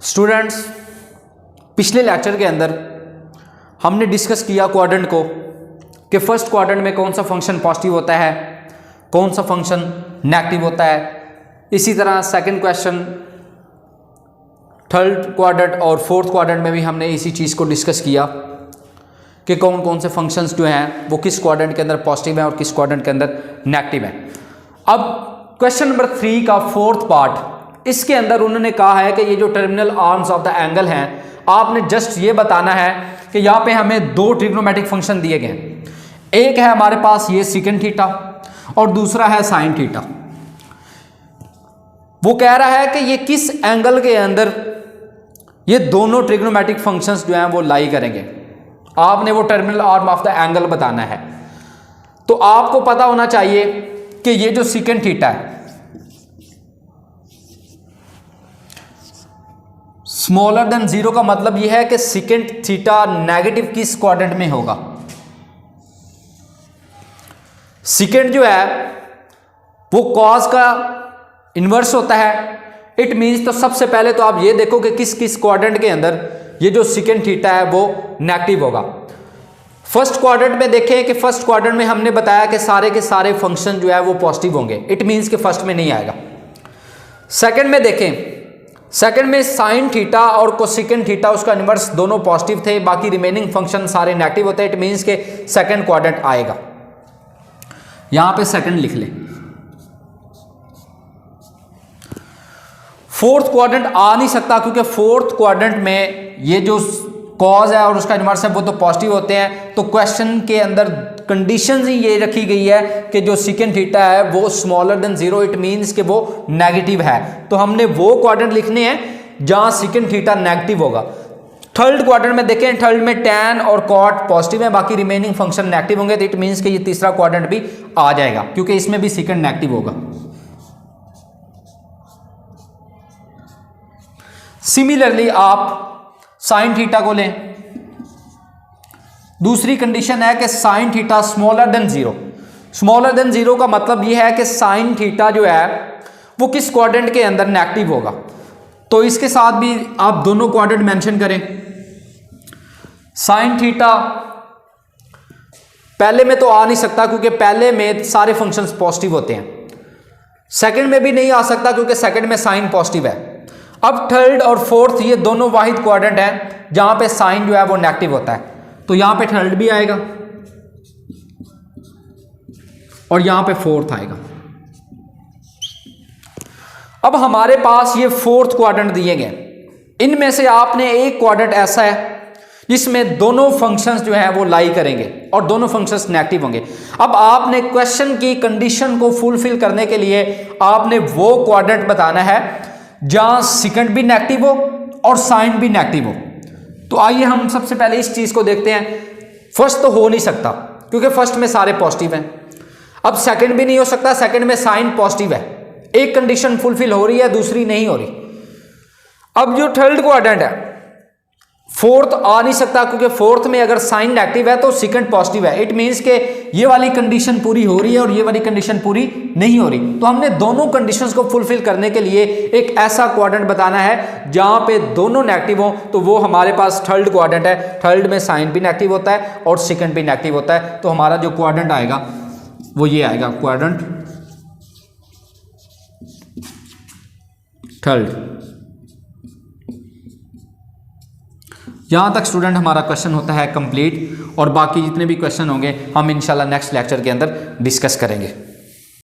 Students, पिछले lecture के अंदर हमने डिस्कस किया क्वाड्रेंट को कि फर्स्ट क्वाड्रेंट में कौन सा फंक्शन पॉजिटिव होता है, कौन सा फंक्शन नेगेटिव होता है। इसी तरह सेकंड क्वेश्चन थर्ड क्वाड्रेंट और फोर्थ क्वाड्रेंट में भी हमने इसी चीज़ को डिस्कस किया कि कौन कौन से फंक्शंस जो हैं वो किस क्वाड्रेंट के अंदर पॉजिटिव हैं और किस क्वाड्रेंट के अंदर नेगेटिव हैं। अब क्वेश्चन नंबर 3 का फोर्थ पार्ट, इसके अंदर उन्होंने कहा है कि ये जो terminal arms of the angle हैं, आपने जस्ट ये बताना है कि यहाँ पे हमें दो ट्रिग्नोमेट्रिक फंक्शन दिए गए हैं। एक है हमारे पास ये सेकंड थीटा और दूसरा है साइन थीटा। वो कह रहा है कि ये किस एंगल के अंदर ये दोनों ट्रिग्नोमेट्रिक फंक्शंस जो हैं वो लाई करेंगे। आपने वो terminal arm of the angle बताना है। तो आपको पता होना चाहिए कि ये जो सेकंड थीटा है, स्मॉलर देन 0 का मतलब यह है कि सेकंड थीटा नेगेटिव किस क्वाड्रेंट में होगा। सेकंड जो है वो कॉस का इन्वर्स होता है। इट मींस तो सबसे पहले तो आप ये देखो कि किस किस क्वाड्रेंट के अंदर ये जो सेकंड थीटा है वो नेगेटिव होगा। फर्स्ट क्वाड्रेंट में देखें कि फर्स्ट क्वाड्रेंट में हमने बताया कि सारे के सारे फंक्शन जो है वो पॉजिटिव होंगे। इट मींस कि फर्स्ट में नहीं आएगा। सेकंड में देखें, सेकंड में साइन थीटा और कोसेकेंड थीटा उसका इन्वर्स दोनों पॉजिटिव थे, बाकी रिमेनिंग फंक्शन सारे नेगेटिव होते हैं। इट मींस के सेकंड क्वाड्रेंट आएगा। यहां पे सेकंड लिख लें। फोर्थ क्वाड्रेंट आ नहीं सकता क्योंकि फोर्थ क्वाड्रेंट में ये जो कॉज है और उसका इन्वर्स है वो तो पॉजिटिव होते हैं। तो क्वेश्चन के अंदर कंडीशन ही ये रखी गई है कि जो सेकंड थीटा है वो स्मॉलर देन 0, इट मींस कि वो नेगेटिव है। तो हमने वो क्वाड्रेंट लिखने हैं जहां सेकंड थीटा नेगेटिव होगा। थर्ड क्वाड्रेंट में देखें, थर्ड में tan और cot पॉजिटिव है, बाकी रिमेनिंग फंक्शन नेगेटिव होंगे। तो इट मींस कि ये तीसरा क्वाड्रेंट भी आ जाएगा क्योंकि इसमें भी सेकंड नेगेटिव होगा। सिमिलरली आप साइन थीटा को लें। दूसरी कंडीशन है कि sine theta smaller than 0। Smaller than 0 का मतलब यह है कि साइन थीटा जो है वो किस क्वाड्रेंट के अंदर नेगेटिव होगा। तो इसके साथ भी आप दोनों क्वाड्रेंट मेंशन करें। साइन थीटा पहले में तो आ नहीं सकता क्योंकि पहले में सारे फंक्शंस पॉजिटिव होते हैं। सेकंड में भी नहीं आ सकता क्योंकि सेकंड में साइन पॉजिटिव है। अब थर्ड और फोर्थ ये दोनों वाहिद क्वाड्रेंट हैं जहां पे साइन जो है वो नेगेटिव होता है। तो यहां पे थर्ड भी आएगा और यहां पे फोर्थ आएगा। अब हमारे पास ये फोर्थ क्वाड्रेंट दिए गए। इनमें से आपने एक क्वाड्रेंट ऐसा है जिसमें दोनों फंक्शंस जो है वो लाई करेंगे और दोनों फंक्शंस नेगेटिव होंगे। अब आपने क्वेश्चन की कंडीशन को फुलफिल करने के लिए आपने वो क्वाड्रेंट बताना है जहां सेकंड भी नेगेटिव हो और साइन भी नेगेटिव हो। तो आइए हम सबसे पहले इस चीज को देखते हैं। फर्स्ट तो हो नहीं सकता क्योंकि फर्स्ट में सारे पॉजिटिव हैं। अब सेकंड भी नहीं हो सकता, सेकंड में साइन पॉजिटिव है। एक कंडीशन फुलफिल हो रही है, दूसरी नहीं हो रही। अब जो थर्ड क्वाड्रेंट है, फोर्थ आ नहीं सकता क्योंकि फोर्थ में अगर साइन नेगेटिव है तो सेकंड पॉजिटिव है। इट मींस के ये वाली कंडीशन पूरी हो रही है और ये वाली कंडीशन पूरी नहीं हो रही। तो हमने दोनों कंडीशंस को फुलफिल करने के लिए एक ऐसा क्वाड्रेंट बताना है जहां पे दोनों नेगेटिव हो। तो वो हमारे पास थर्ड क्वाड्रेंट है। थर्ड में साइन भी नेगेटिव होता है और सेकंड भी नेगेटिव होता है। तो हमारा जो क्वाड्रेंट आएगा वो ये आएगा, क्वाड्रेंट थर्ड। यहाँ तक स्टूडेंट हमारा क्वेश्चन होता है कंप्लीट और बाकी जितने भी क्वेश्चन होंगे हम इंशाल्लाह नेक्स्ट लेक्चर के अंदर डिस्कस करेंगे।